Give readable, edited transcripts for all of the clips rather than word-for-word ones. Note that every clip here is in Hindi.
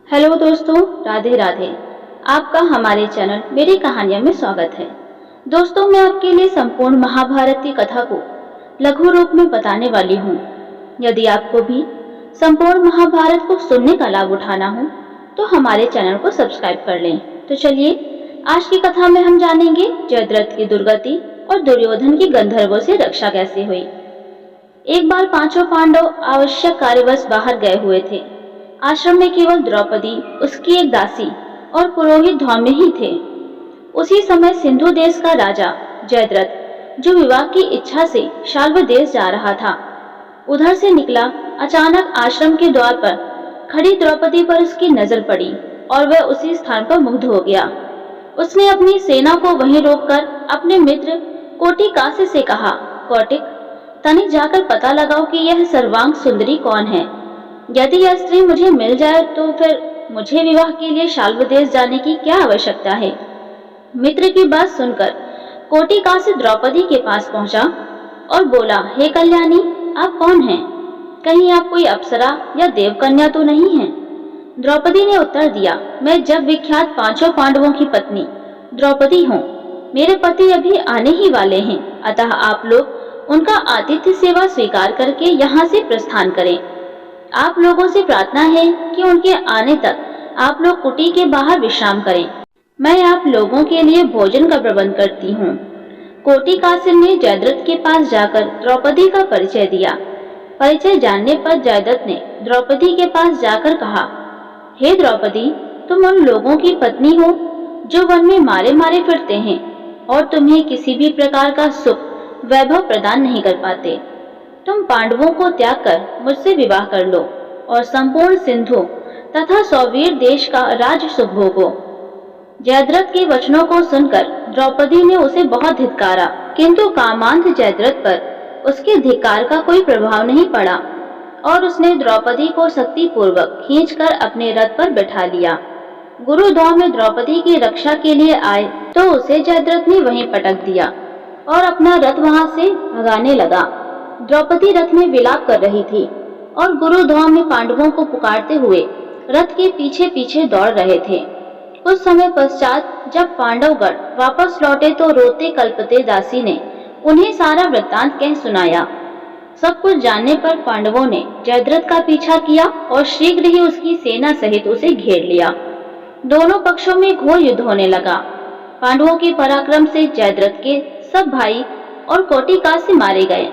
हेलो दोस्तों, राधे राधे। आपका हमारे चैनल मेरी कहानियों में स्वागत है। दोस्तों, मैं आपके लिए संपूर्ण महाभारत की कथा को लघु रूप में बताने वाली हूँ। यदि आपको भी संपूर्ण महाभारत को सुनने का लाभ उठाना हो तो हमारे चैनल को सब्सक्राइब कर लें। तो चलिए, आज की कथा में हम जानेंगे जयद्रथ की दुर्गति और दुर्योधन की गंधर्वों से रक्षा कैसे हुई। एक बार पांचों पांडव आवश्यक कार्यवश बाहर गए हुए थे। आश्रम में केवल द्रौपदी, उसकी एक दासी और पुरोहित धौम्य ही थे। उसी समय सिंधु देश का राजा जयद्रथ, जो विवाह की इच्छा से शाल्व देश जा रहा था, उधर से निकला। अचानक आश्रम के द्वार पर खड़ी द्रौपदी पर उसकी नजर पड़ी और वह उसी स्थान पर मुग्ध हो गया। उसने अपनी सेना को वहीं रोककर अपने मित्र कोटिकास्य से कहा, कौटिक, तनिक जाकर पता लगाओ कि यह सर्वांग सुंदरी कौन है। यदि यह स्त्री मुझे मिल जाए तो फिर मुझे विवाह के लिए शाल्व देश जाने की क्या आवश्यकता है। मित्र की बात सुनकर कोटिकास्य द्रौपदी के पास पहुंचा और बोला, हे कल्याणी, आप कौन हैं? कहीं आप कोई अप्सरा या देवकन्या तो नहीं हैं? द्रौपदी ने उत्तर दिया, मैं जग विख्यात पांचों पांडवों की पत्नी द्रौपदी हूँ। मेरे पति अभी आने ही वाले हैं, अतः आप लोग उनका आतिथ्य सेवा स्वीकार करके यहाँ से प्रस्थान करें। आप लोगों से प्रार्थना है कि उनके आने तक आप लोग कुटी के बाहर विश्राम करें। मैं आप लोगों के लिए भोजन का प्रबंध करती हूँ। कोटिकास्य ने जयद्रथ के पास जाकर द्रौपदी का परिचय दिया। परिचय जानने पर जयद्रथ ने द्रौपदी के पास जाकर कहा, हे द्रौपदी, तुम उन लोगों की पत्नी हो जो वन में मारे मारे फिरते हैं और तुम्हें किसी भी प्रकार का सुख वैभव प्रदान नहीं कर पाते। तुम पांडवों को त्याग कर मुझसे विवाह कर लो और संपूर्ण सिंधु तथा सौवीर देश का राज सुख भोगो। जयद्रथ के वचनों को सुनकर द्रौपदी ने उसे बहुत धिक्कारा, किंतु कामांध जयद्रथ पर उसके धिक्कार का कोई प्रभाव नहीं पड़ा और उसने द्रौपदी को शक्ति पूर्वक खींचकर अपने रथ पर बैठा लिया। गुरु धौम्य द्रौपदी की रक्षा के लिए आए तो उसे जयद्रथ ने वहीं पटक दिया और अपना रथ वहां से भगाने लगा। द्रौपदी रथ में विलाप कर रही थी और गुरु धौम्य पांडवों को पुकारते हुए रथ के पीछे पीछे दौड़ रहे थे। कुछ समय पश्चात जब पांडवगण वापस लौटे तो रोते कल्पते दासी ने उन्हें सारा वृत्तांत कह सुनाया। सब कुछ जानने पर पांडवों ने जयद्रथ का पीछा किया और शीघ्र ही उसकी सेना सहित उसे घेर लिया। दोनों पक्षों में घोर युद्ध होने लगा। पांडवों के पराक्रम से जयद्रथ के सब भाई और कोटिकास्य मारे गए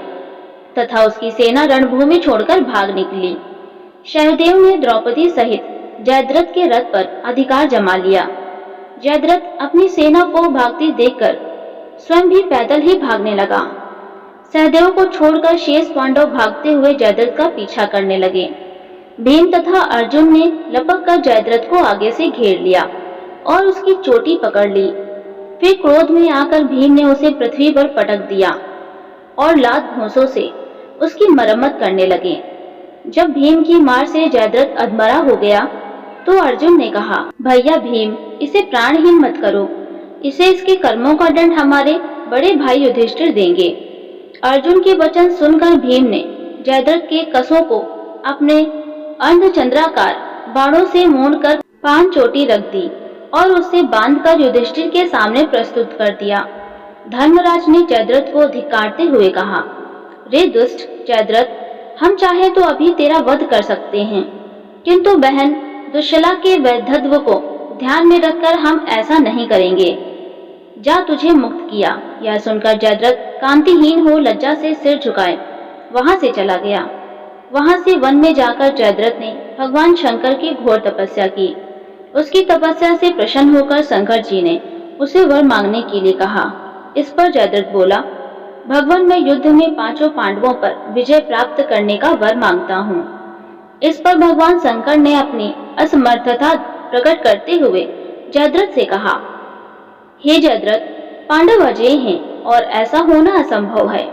तथा उसकी सेना रणभूमि छोड़कर भाग निकली। सहदेव ने द्रौपदी सहित जयद्रथ के रथ पर अधिकार जमा लिया। जयद्रथ अपनी सेना को भागती देखकर स्वयं भी पैदल ही भागने लगा। सहदेव को छोड़कर शेष पांडव भागते हुए जयद्रथ का पीछा करने लगे। भीम तथा अर्जुन ने लपक कर जयद्रथ को आगे से घेर लिया और उसकी चोटी पकड़ ली। फिर क्रोध में आकर भीम ने उसे पृथ्वी पर पटक दिया और लात घूंसों से उसकी मरम्मत करने लगे। जब भीम की मार से जयद्रथ अधमरा हो गया तो अर्जुन ने कहा, भैया भीम, इसे प्राणहीन मत करो। इसे इसके कर्मों का दंड हमारे बड़े भाई युधिष्ठिर देंगे। अर्जुन के वचन सुनकर भीम ने जयद्रथ के कसों को अपने अर्धचंद्राकार बाणों से मोड़कर 5 चोटी रख दी और उसे बांधकर युधिष्ठिर के सामने प्रस्तुत कर दिया। धर्मराज ने जयद्रथ को धिक्कारते हुए कहा, रे दुष्ट जयद्रथ, हम चाहे तो अभी तेरा वध कर सकते हैं, किंतु बहन दुश्शला के वैधव्य को ध्यान में रखकर हम ऐसा नहीं करेंगे। जा, तुझे मुक्त किया। यह सुनकर जयद्रथ कांतिहीन हो लज्जा से सिर झुकाए वहां से चला गया। वहां से वन में जाकर जयद्रथ ने भगवान शंकर की घोर तपस्या की। उसकी तपस्या से प्रसन्न होकर शंकर जी ने उसे वर मांगने के लिए कहा। इस पर जयद्रथ बोला, भगवान, मैं युद्ध में पांचों पांडवों पर विजय प्राप्त करने का वर मांगता हूँ। इस पर भगवान शंकर ने अपनी असमर्थता प्रकट करते हुए जयद्रथ से कहा, हे जयद्रथ, पांडव अजेय हैं और ऐसा होना असंभव है।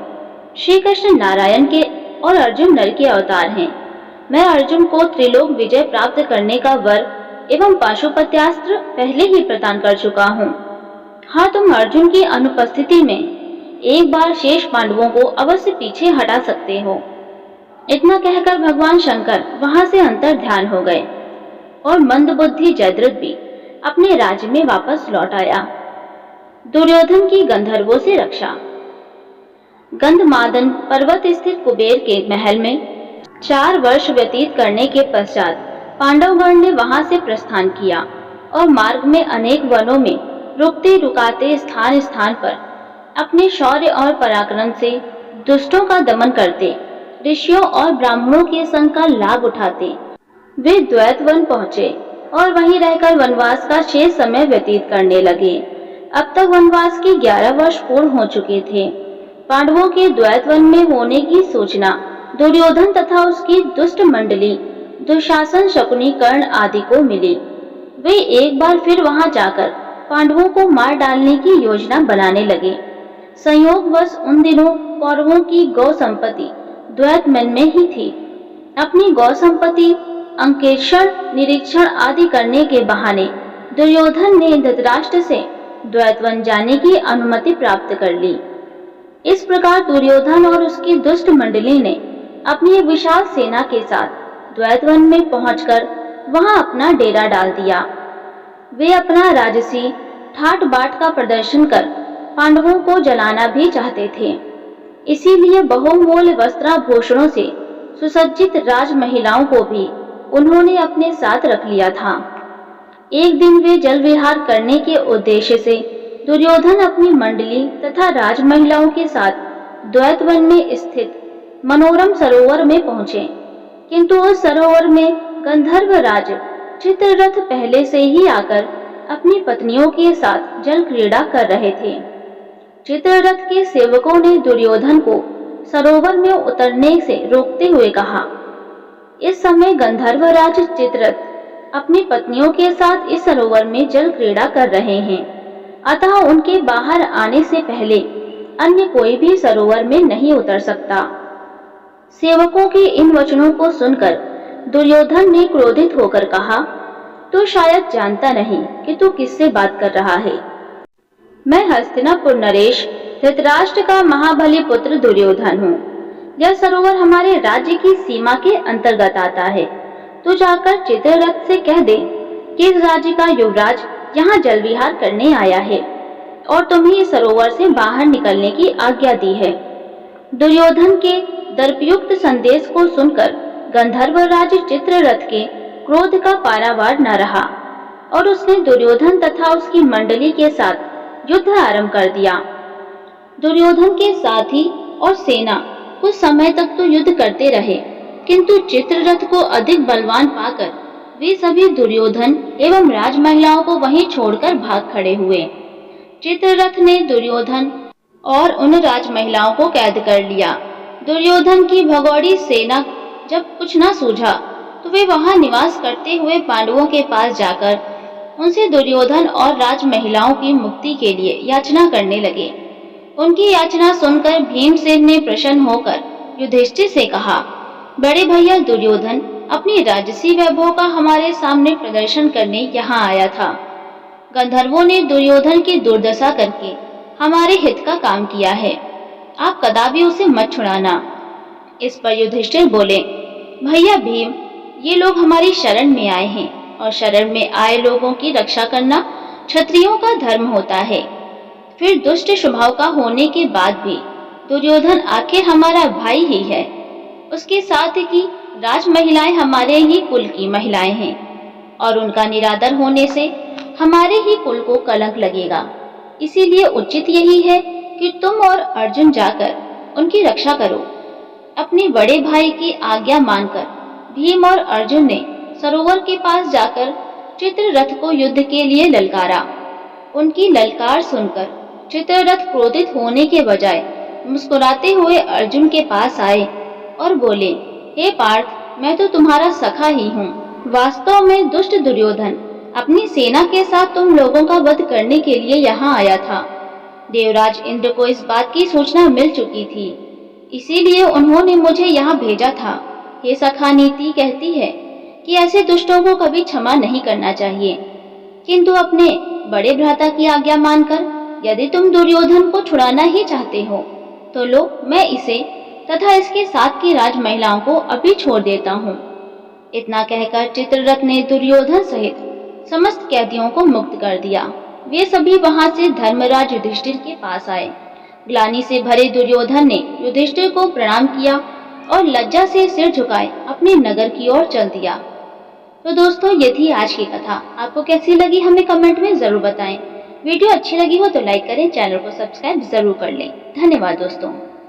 श्री कृष्ण नारायण के और अर्जुन नर के अवतार हैं। मैं अर्जुन को त्रिलोक विजय प्राप्त करने का वर एवं पाशुपत्यास्त्र पहले ही प्रदान कर चुका हूँ। हाँ, तुम अर्जुन की अनुपस्थिति में एक बार शेष पांडवों को अवश्य पीछे हटा सकते हो। इतना कहकर भगवान शंकर वहां से अंतर ध्यान हो गए। और मंदबुद्धि जयद्रथ भी अपने राज्य में वापस लौट आया। दुर्योधन की गंधर्वों से रक्षा। गंधमादन पर्वत स्थित कुबेर के महल में 4 वर्ष व्यतीत करने के पश्चात पांडवगण ने वहां से प्रस्थान किया और मार्ग में अनेक वनों में रुकते रुकाते स्थान स्थान पर अपने शौर्य और पराक्रम से दुष्टों का दमन करते, ऋषियों और ब्राह्मणों के संग का लाभ उठाते वे द्वैत वन पहुंचे और वहीं रहकर वनवास का शेष समय व्यतीत करने लगे। अब तक वनवास के 11 वर्ष पूर्ण हो चुके थे। पांडवों के द्वैत वन में होने की सूचना दुर्योधन तथा उसकी दुष्ट मंडली दुशासन, शकुनी, कर्ण आदि को मिली। वे एक बार फिर वहां जाकर पांडवों को मार डालने की योजना बनाने लगे। संयोगवश उन दिनों कौरवों की गौ संपत्ति द्वैत वन में ही थी। अपनी गौ संपत्ति अंकेक्षण, निरीक्षण आदि करने के बहाने दुर्योधन ने धृतराष्ट्र से द्वैत वन जाने की अनुमति प्राप्त कर ली। इस प्रकार दुर्योधन और उसकी दुष्ट मंडली ने अपनी विशाल सेना के साथ द्वैत वन में पहुंचकर वहां अपना डेरा डाल दिया। वे अपना राजसी ठाट बाट का प्रदर्शन कर पांडवों को जलाना भी चाहते थे। इसीलिए बहुमूल्य वस्त्राभूषणों से सुसज्जित राज महिलाओं को भी उन्होंने अपने साथ रख लिया था। एक दिन वे जल विहार करने के उद्देश्य से दुर्योधन अपनी मंडली तथा राज महिलाओं के साथ द्वैत वन में स्थित मनोरम सरोवर में पहुंचे, किंतु उस सरोवर में गंधर्व राज चित्ररथ पहले से ही आकर अपनी पत्नियों के साथ जल क्रीड़ा कर रहे थे। चित्ररथ के सेवकों ने दुर्योधन को सरोवर में उतरने से रोकते हुए कहा। इस समय गंधर्व राज चित्ररथ अपनी पत्नियों के साथ इस सरोवर में जल क्रीड़ा कर रहे हैं, अतः उनके बाहर आने से पहले अन्य कोई भी सरोवर में नहीं उतर सकता। सेवकों के इन वचनों को सुनकर दुर्योधन ने क्रोधित होकर कहा, तू शायद जानता नहीं कि तू किससे बात कर रहा है। मैं हस्तिनापुर नरेश धृतराष्ट्र का महाबली पुत्र दुर्योधन हूँ। यह सरोवर हमारे राज्य की सीमा के अंतर्गत आता है। तू जाकर चित्ररथ से कह दे कि इस राज्य का युवराज यहाँ जल विहार करने आया है और तुम्हें इस सरोवर से बाहर निकलने की आज्ञा दी है। दुर्योधन के दर्पयुक्त संदेश को सुनकर गंधर्व राज चित्ररथ के क्रोध का पारावार न रहा और उसने दुर्योधन तथा उसकी मंडली के साथ युद्ध आरंभ कर दिया। दुर्योधन के साथी और सेना कुछ समय तक तो युद्ध करते रहे, किंतु चित्ररथ को अधिक बलवान पाकर वे सभी दुर्योधन एवं राजमहिलाओं को वहीं छोड़कर भाग खड़े हुए। चित्ररथ ने दुर्योधन और उन राजमहिलाओं को कैद कर लिया। दुर्योधन की भगौड़ी सेना जब कुछ न सूझा तो वे वहां निवास करते हुए पांडवों के पास जाकर उनसे दुर्योधन और राजमहिलाओं की मुक्ति के लिए याचना करने लगे। उनकी याचना सुनकर भीमसेन ने प्रसन्न होकर युधिष्ठिर से कहा, बड़े भैया दुर्योधन अपनी राजसी वैभव का हमारे सामने प्रदर्शन करने यहाँ आया था। गंधर्वों ने दुर्योधन की दुर्दशा करके हमारे हित का काम किया है, आप कदापि उसे मत छुड़ाना। इस पर युधिष्ठिर बोले, भैया भीम, ये लोग हमारी शरण में आए हैं और शरण में आए लोगों की रक्षा करना क्षत्रियों का धर्म होता है। फिर दुष्ट स्वभाव का होने के बाद भी दुर्योधन आखिर हमारा भाई ही है। उसके साथ की राज महिलाएं हमारे ही कुल की महिलाएं हैं और उनका निरादर होने से हमारे ही कुल को कलंक लगेगा। इसीलिए उचित यही है कि तुम और अर्जुन जाकर उनकी रक्षा करो। अपने बड़े भाई की आज्ञा मानकर भीम और अर्जुन ने सरोवर के पास जाकर चित्ररथ को युद्ध के लिए ललकारा। उनकी ललकार सुनकर चित्ररथ क्रोधित होने के बजाय मुस्कुराते हुए अर्जुन के पास आए और बोले, हे पार्थ, मैं तो तुम्हारा सखा ही हूँ। वास्तव में दुष्ट दुर्योधन अपनी सेना के साथ तुम लोगों का वध करने के लिए यहाँ आया था। देवराज इंद्र को इस बात की सूचना मिल चुकी थी, इसीलिए उन्होंने मुझे यहाँ भेजा था। ये सखा नीति कहती है कि ऐसे दुष्टों को कभी क्षमा नहीं करना चाहिए, किंतु अपने बड़े भ्राता की आज्ञा मानकर यदि तुम दुर्योधन को छुड़ाना ही चाहते हो तो लो, मैं इसे तथा इसके साथ की राज महिलाओं को अभी छोड़ देता हूँ। इतना कहकर चित्ररथ ने दुर्योधन सहित समस्त कैदियों को मुक्त कर दिया। वे सभी वहां से धर्मराज युधिष्ठिर के पास आए। ग्लानि से भरे दुर्योधन ने युधिष्ठिर को प्रणाम किया और लज्जा से सिर झुकाए अपने नगर की ओर चल दिया। तो दोस्तों, ये थी आज की कथा। आपको कैसी लगी हमें कमेंट में जरूर बताएं। वीडियो अच्छी लगी हो तो लाइक करें, चैनल को सब्सक्राइब जरूर कर लें। धन्यवाद दोस्तों।